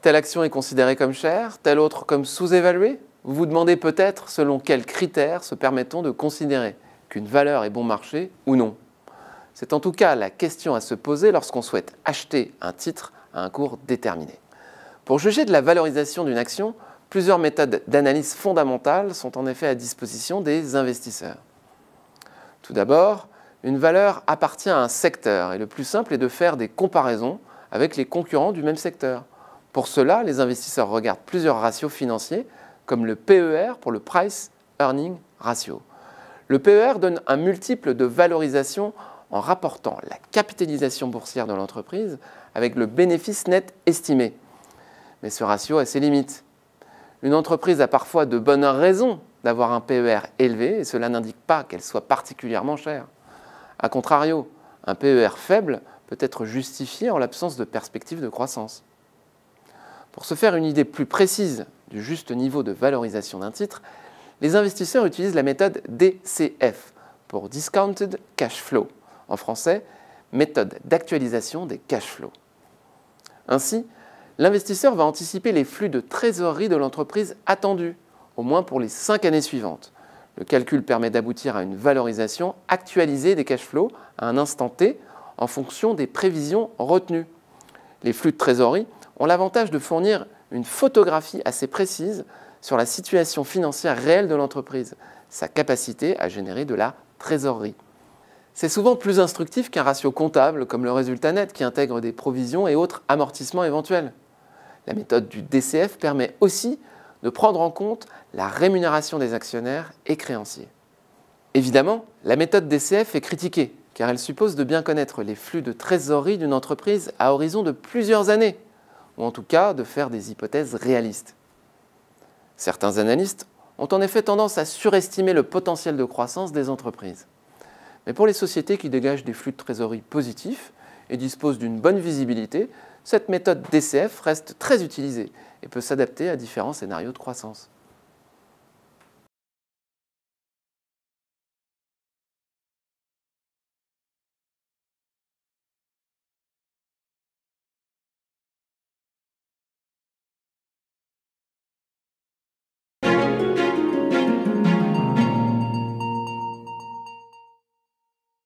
Telle action est considérée comme chère, telle autre comme sous-évaluée. Vous vous demandez peut-être selon quels critères se permet-on de considérer qu'une valeur est bon marché ou non. C'est en tout cas la question à se poser lorsqu'on souhaite acheter un titre à un cours déterminé. Pour juger de la valorisation d'une action, plusieurs méthodes d'analyse fondamentales sont en effet à disposition des investisseurs. Tout d'abord, une valeur appartient à un secteur et le plus simple est de faire des comparaisons avec les concurrents du même secteur. Pour cela, les investisseurs regardent plusieurs ratios financiers comme le PER pour le Price Earning Ratio. Le PER donne un multiple de valorisation en rapportant la capitalisation boursière de l'entreprise avec le bénéfice net estimé. Mais ce ratio a ses limites. Une entreprise a parfois de bonnes raisons d'avoir un PER élevé et cela n'indique pas qu'elle soit particulièrement chère. A contrario, un PER faible peut être justifié en l'absence de perspective de croissance. Pour se faire une idée plus précise du juste niveau de valorisation d'un titre, les investisseurs utilisent la méthode DCF pour Discounted Cash Flow, en français, méthode d'actualisation des cash flows. Ainsi, l'investisseur va anticiper les flux de trésorerie de l'entreprise attendus, au moins pour les 5 années suivantes. Le calcul permet d'aboutir à une valorisation actualisée des cash flows à un instant T en fonction des prévisions retenues. Les flux de trésorerie ont l'avantage de fournir une photographie assez précise sur la situation financière réelle de l'entreprise, sa capacité à générer de la trésorerie. C'est souvent plus instructif qu'un ratio comptable comme le résultat net qui intègre des provisions et autres amortissements éventuels. La méthode du DCF permet aussi de prendre en compte la rémunération des actionnaires et créanciers. Évidemment, la méthode DCF est critiquée car elle suppose de bien connaître les flux de trésorerie d'une entreprise à horizon de plusieurs années, ou en tout cas de faire des hypothèses réalistes. Certains analystes ont en effet tendance à surestimer le potentiel de croissance des entreprises. Mais pour les sociétés qui dégagent des flux de trésorerie positifs et disposent d'une bonne visibilité, cette méthode DCF reste très utilisée et peut s'adapter à différents scénarios de croissance.